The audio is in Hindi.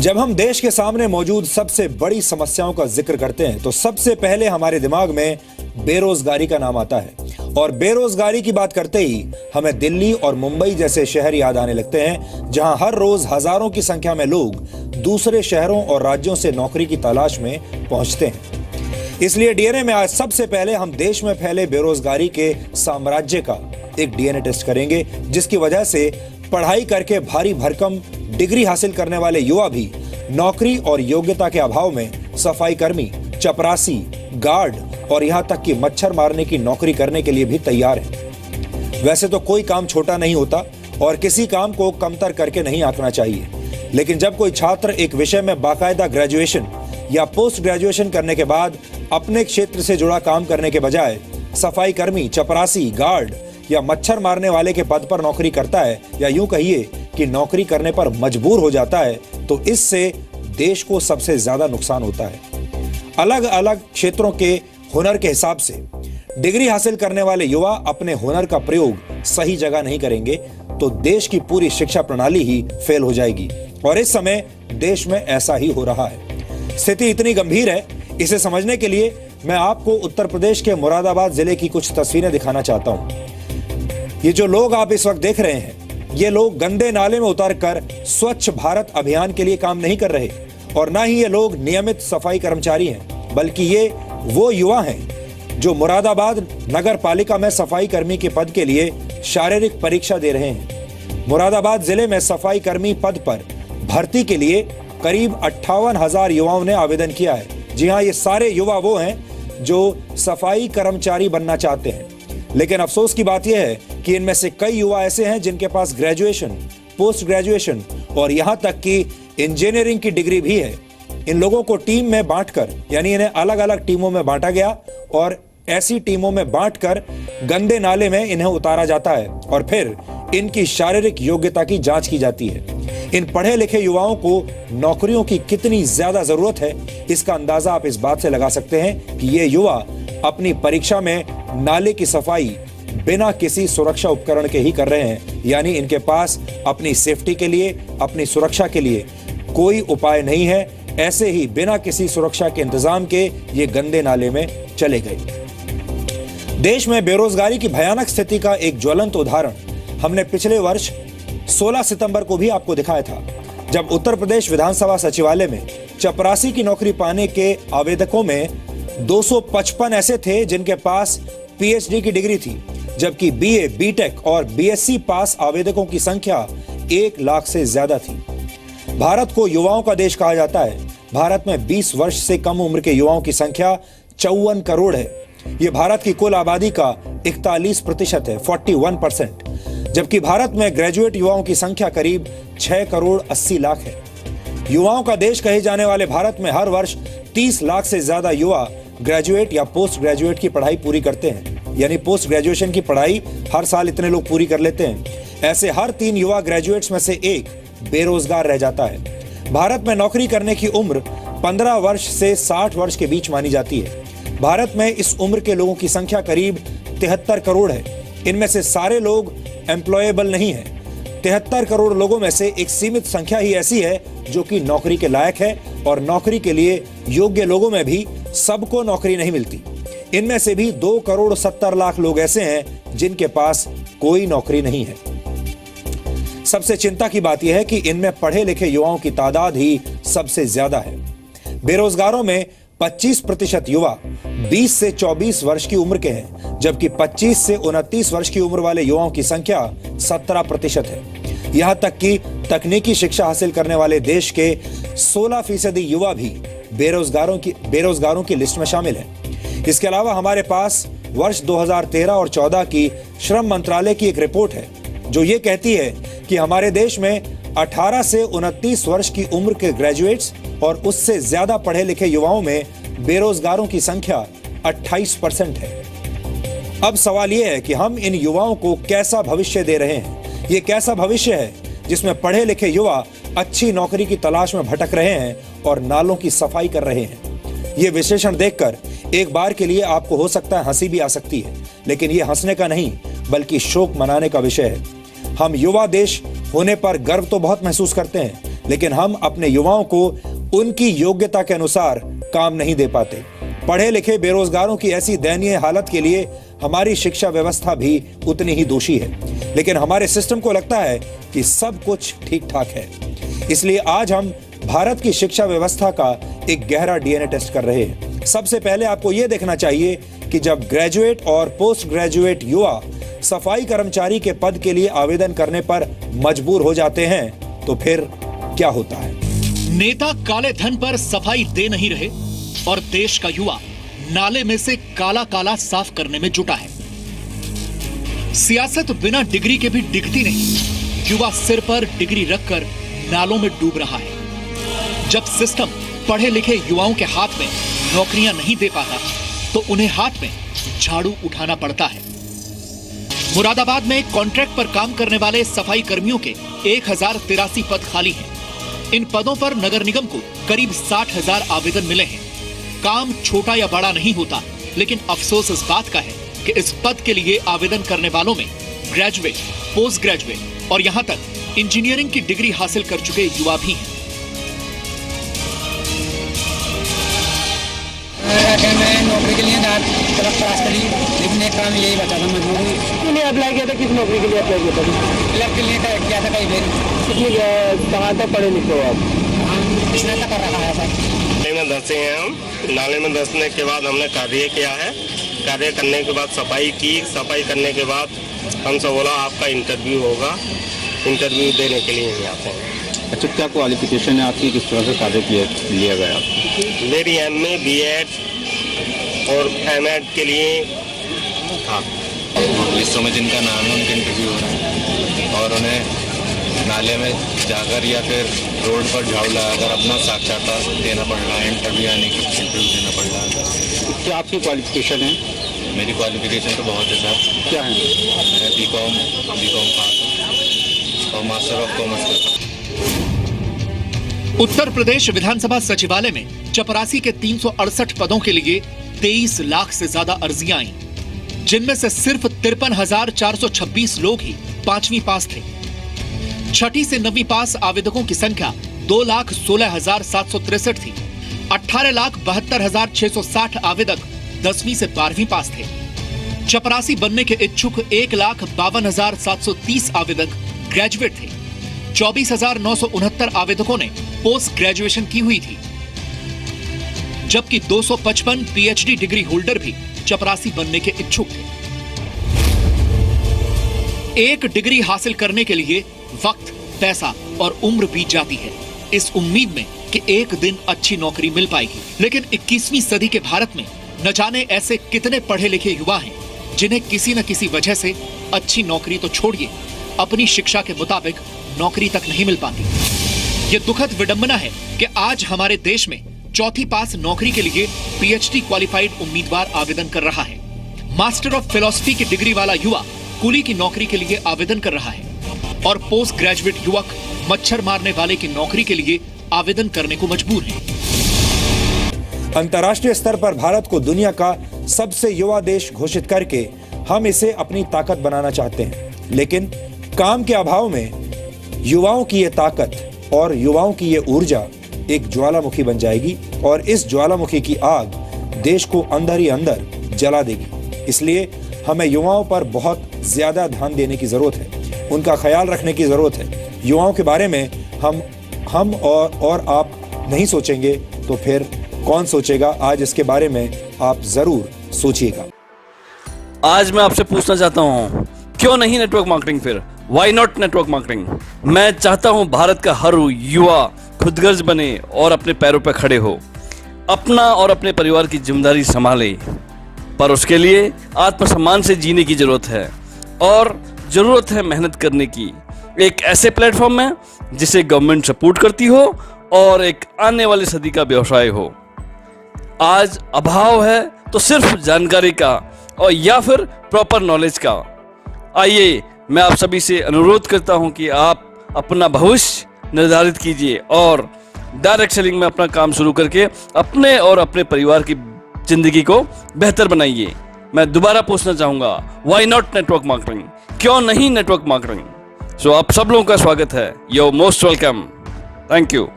जब हम देश के सामने मौजूद सबसे बड़ी समस्याओं का जिक्र करते हैं तो सबसे पहले हमारे दिमाग में बेरोजगारी का नाम आता है। और बेरोजगारी की बात करते ही हमें दिल्ली और मुंबई जैसे शहर याद आने लगते हैं, जहां हर रोज हजारों की संख्या में लोग दूसरे शहरों और राज्यों से नौकरी की तलाश में पहुंचते हैं। इसलिए डीएनए में आज सबसे पहले हम देश में फैले बेरोजगारी के साम्राज्य का एक डीएनए टेस्ट करेंगे, जिसकी वजह से पढ़ाई करके भारी भरकम डिग्री हासिल करने वाले युवा भी नौकरी और योग्यता के अभाव में सफाई कर्मी, चपरासी, गार्ड और यहां तक कि मच्छर मारने की नौकरी करने के लिए भी तैयार हैं। वैसे तो कोई काम छोटा नहीं होता और किसी काम को कमतर करके नहीं आंकना चाहिए, लेकिन जब कोई छात्र एक विषय में बाकायदा ग्रेजुएशन या पोस्ट ग्रेजुएशन करने के बाद अपने क्षेत्र से जुड़ा काम करने के बजाय सफाई कर्मी, चपरासी, गार्ड या मच्छर मारने वाले के पद पर नौकरी करता है, या यूं कहिए कि नौकरी करने पर मजबूर हो जाता है, तो इससे देश को सबसे ज्यादा नुकसान होता है। अलग अलग क्षेत्रों के हुनर के हिसाब से डिग्री हासिल करने वाले युवा अपने हुनर का प्रयोग सही जगह नहीं करेंगे तो देश की पूरी शिक्षा प्रणाली ही फेल हो जाएगी। और इस समय देश में ऐसा ही हो रहा है। स्थिति इतनी गंभीर है, इसे समझने के लिए मैं आपको उत्तर प्रदेश के मुरादाबाद जिले की कुछ तस्वीरें दिखाना चाहता हूं। ये जो लोग आप इस वक्त देख रहे हैं, ये लोग गंदे नाले में उतरकर स्वच्छ भारत अभियान के लिए काम नहीं कर रहे, और ना ही ये लोग नियमित सफाई कर्मचारी हैं, बल्कि ये वो युवा हैं जो मुरादाबाद नगर पालिका में सफाई कर्मी के पद के लिए शारीरिक परीक्षा दे रहे हैं। मुरादाबाद जिले में सफाई कर्मी पद पर भर्ती के लिए करीब 58,000 युवाओं ने आवेदन किया है। जी हाँ, ये सारे युवा वो हैं जो सफाई कर्मचारी बनना चाहते हैं। लेकिन अफसोस की बात यह है कि इनमें से कई युवा ऐसे हैं जिनके पास ग्रेजुएशन, पोस्ट ग्रेजुएशन और यहां तक कि इंजीनियरिंग की डिग्री भी है। इन लोगों को टीम में बांटकर, यानी इन्हें अलग अलग टीमों में बांटा गया और ऐसी टीमों में बांटकर गंदे नाले में इन्हें उतारा जाता है और फिर इनकी शारीरिक योग्यता की जांच की जाती है। इन पढ़े लिखे युवाओं को नौकरियों की कितनी ज्यादा जरूरत है, इसका अंदाजा आप इस बात से लगा सकते हैं कि ये युवा अपनी परीक्षा में नाले की सफाई बिना किसी सुरक्षा उपकरण के ही कर रहे हैं, यानी इनके पास अपनी सेफ्टी के लिए, अपनी सुरक्षा के लिए कोई उपाय नहीं है। ऐसे ही बिना किसी सुरक्षा के इंतजाम के ये गंदे नाले में चले गए। देश में बेरोजगारी की भयानक स्थिति का एक ज्वलंत उदाहरण हमने पिछले वर्ष 16 सितंबर को भी आपको दिखाया था, जब उत्तर प्रदेश विधानसभा सचिवालय में चपरासी की नौकरी पाने के आवेदकों में 255 ऐसे थे जिनके पास पीएचडी की डिग्री थी, जबकि बीए, बीटेक और बीएससी पास आवेदकों की संख्या 1 लाख से ज्यादा थी। भारत को युवाओं का देश कहा जाता है। भारत में 20 वर्ष से कम उम्र के युवाओं की संख्या 54 करोड़ है। यह भारत की कुल आबादी का 41% है, 41%, जबकि भारत में ग्रेजुएट युवाओं की संख्या करीब 6 करोड़ 80 लाख है। युवाओं का देश कहे जाने वाले भारत में हर वर्ष 30 लाख से ज्यादा युवा ग्रेजुएट या पोस्ट ग्रेजुएट की पढ़ाई पूरी करते हैं, यानी पोस्ट ग्रेजुएशन की पढ़ाई हर साल इतने लोग पूरी कर लेते हैं। ऐसे हर 3 युवा ग्रेजुएट्स में से एक बेरोजगार रह जाता है। भारत में नौकरी करने की उम्र 15 वर्ष से 60 वर्ष के बीच मानी जाती है। भारत में इस उम्र के लोगों की संख्या करीब 73 करोड़ है। इनमें से सारे लोग एम्प्लॉयबल नहीं है। 73 करोड़ लोगों में से एक सीमित संख्या ही ऐसी है जो कि नौकरी के लायक है, और नौकरी के लिए योग्य लोगों में भी सबको नौकरी नहीं मिलती। इनमें से भी 2 करोड़ 70 लाख लोग ऐसे हैं जिनके पास कोई नौकरी नहीं है। सबसे चिंता की बात यह है कि इनमें पढ़े लिखे युवाओं की तादाद ही सबसे ज्यादा है। बेरोजगारों में 25% युवा 20 से 24 वर्ष की उम्र के हैं, जबकि 25 से 29 वर्ष की उम्र वाले युवाओं की संख्या 17% है। यहां तक कि तकनीकी शिक्षा हासिल करने वाले देश के 16% युवा भी बेरोजगारों की लिस्ट में शामिल हैं। इसके अलावा हमारे पास वर्ष 2013 और 14 की श्रम मंत्रालय की एक रिपोर्ट है जो ये कहती है कि हमारे देश में 18 से 29 वर्ष की उम्र के ग्रेजुएट्स और उससे ज्यादा पढ़े लिखे युवाओं में बेरोजगारों की संख्या 28% है। अब सवाल यह है कि हम इन युवाओं को कैसा भविष्य दे रहे हैं। ये कैसा भविष्य है जिसमें पढ़े लिखे युवा अच्छी नौकरी की तलाश में भटक रहे हैं और नालों की सफाई कर रहे हैं। ये विश्लेषण देखकर एक बार के लिए आपको हो सकता है हंसी भी आ सकती है, लेकिन ये हंसने का नहीं बल्कि शोक मनाने का विषय है। हम युवा देश होने पर गर्व तो बहुत महसूस करते हैं, लेकिन हम अपने युवाओं को उनकी योग्यता के अनुसार काम नहीं दे पाते। पढ़े लिखे बेरोजगारों की ऐसी दयनीय हालत के लिए हमारी शिक्षा व्यवस्था भी उतनी ही दोषी है, लेकिन हमारे सिस्टम को लगता है कि सब कुछ ठीक ठाक है। इसलिए आज हम भारत की शिक्षा व्यवस्था का एक गहरा डीएनए टेस्ट कर रहे हैं। सबसे पहले आपको यह देखना चाहिए कि जब ग्रेजुएट और पोस्ट ग्रेजुएट युवा सफाई कर्मचारी के पद के लिए आवेदन करने पर मजबूर हो जाते हैं तो फिर क्या होता है। नेता काले धन पर सफाई दे नहीं रहे और देश का युवा नाले में से काला काला साफ करने में जुटा है। सियासत बिना डिग्री के भी दिखती नहीं। युवा सिर पर डिग्री रखकर नालों में डूब रहा है। जब सिस्टम पढ़े लिखे युवाओं के हाथ में नौकरियां नहीं दे पाता तो उन्हें हाथ में झाड़ू उठाना पड़ता है। मुरादाबाद में कॉन्ट्रैक्ट पर काम करने वाले सफाई कर्मियों के 1083 पद खाली हैं। इन पदों पर नगर निगम को करीब 60,000 आवेदन मिले हैं। काम छोटा या बड़ा नहीं होता, लेकिन अफसोस इस बात का है कि इस पद के लिए आवेदन करने वालों में ग्रेजुएट, पोस्ट ग्रेजुएट और यहां तक इंजीनियरिंग की डिग्री हासिल कर चुके युवा भी हैं। मैं नौकरी के लिए प्रयास करी, लेकिन एक काम यही बता था, मजबूरी के लिए अप्लाई किया था। किस नौकरी के लिए अप्लाई किया था? क्लर्क के लिए किया था कई बार। कितनी कहाँ तक पढ़े लिखे हो आप? हम स्नातक कर रहा है सर। नाले में धंसे हैं हम। नाले में धंसने के बाद हमने कार्य किया है। कार्य करने के बाद सफाई की। सफाई करने के बाद हमसे बोला आपका इंटरव्यू होगा। इंटरव्यू देने के लिए यहीं आते हैं। अच्छा, क्या क्वालिफिकेशन है आपकी? किस तरह से कार्य लिया गया? मेरी MA, BEd और M.Ed के लिए था। लिस्टों में जिनका नाम है उनका इंटरव्यू हो रहा है और उन्हें नाले में जाकर या फिर रोड पर झाड़ू लगाकर अपना साक्षात्कार देना पड़ रहा है। इंटरव्यू देना पड़ रहा है। क्या आपकी क्वालिफिकेशन है? मेरी क्वालिफिकेशन तो बहुत है सर। क्या है? मैं B.Com पास हूँ और मास्टर ऑफ कॉमर्स करता हूँ। उत्तर प्रदेश विधानसभा सचिवालय में चपरासी के 368 पदों के लिए 23 लाख से ज्यादा अर्जियां आईं, जिनमें से सिर्फ 53,426 लोग ही 5वीं पास थे। 6ठी से 9वीं पास आवेदकों की संख्या 2,16,763 थी। 18,72,660 आवेदक 10वीं से 12वीं पास थे। चपरासी बनने के इच्छुक 1,52,730 आवेदक ग्रेजुएट थे। 24,969 आवेदकों ने पोस्ट ग्रेजुएशन की हुई थी, जबकि 255 PhD डिग्री होल्डर भी चपरासी बनने के इच्छुक थे। एक डिग्री हासिल करने के लिए वक्त, पैसा और उम्र बीत जाती है, इस उम्मीद में कि एक दिन अच्छी नौकरी मिल पाएगी। लेकिन 21वीं सदी के भारत में न जाने ऐसे कितने पढ़े लिखे युवा हैं जिन्हें किसी न किसी वजह से अच्छी नौकरी तो छोड़िए, अपनी शिक्षा के मुताबिक नौकरी तक नहीं मिल पाती। ये दुखद विडंबना है कि आज हमारे देश में 4थी पास नौकरी के लिए PhD क्वालिफाइड उम्मीदवार आवेदन कर रहा है। मास्टर ऑफ फिलॉसफी की डिग्री वाला युवा कुली की नौकरी के लिए आवेदन कर रहा है और पोस्ट ग्रेजुएट युवक मच्छर मारने वाले की नौकरी के लिए आवेदन करने को मजबूर है। अंतर्राष्ट्रीय स्तर पर भारत को दुनिया का सबसे युवा देश घोषित करके हम इसे अपनी ताकत बनाना चाहते हैं, लेकिन काम के अभाव में युवाओं की ये ताकत और युवाओं की ये ऊर्जा एक ज्वालामुखी बन जाएगी और इस ज्वालामुखी की आग देश को अंदर ही अंदर जला देगी। इसलिए हमें युवाओं पर बहुत ज्यादा ध्यान देने की जरूरत है, उनका ख्याल रखने की जरूरत है। युवाओं के बारे में हम और आप नहीं सोचेंगे तो फिर कौन सोचेगा? आज इसके बारे में आप जरूर सोचिएगा। आज मैं आपसे पूछना चाहता हूँ, क्यों नहीं नेटवर्क मार्केटिंग? फिर वाई नॉट नेटवर्क मार्केटिंग? मैं चाहता हूं भारत का हर युवा खुदगर्ज बने और अपने पैरों पर खड़े हो, अपना और अपने परिवार की जिम्मेदारी संभाले, पर उसके लिए आत्मसम्मान से जीने की जरूरत है और जरूरत है मेहनत करने की। एक ऐसे प्लेटफॉर्म में जिसे गवर्नमेंट सपोर्ट करती हो और एक आने वाली सदी का व्यवसाय हो। आज अभाव है तो सिर्फ जानकारी का और या फिर प्रॉपर नॉलेज का। आइए मैं आप सभी से अनुरोध करता हूं कि आप अपना भविष्य निर्धारित कीजिए और डायरेक्ट सेलिंग में अपना काम शुरू करके अपने और अपने परिवार की जिंदगी को बेहतर बनाइए। मैं दोबारा पूछना चाहूंगा, व्हाई नॉट नेटवर्क मार्केटिंग? क्यों नहीं नेटवर्क मार्केटिंग? सो आप सब लोगों का स्वागत है। Your most welcome. Thank you.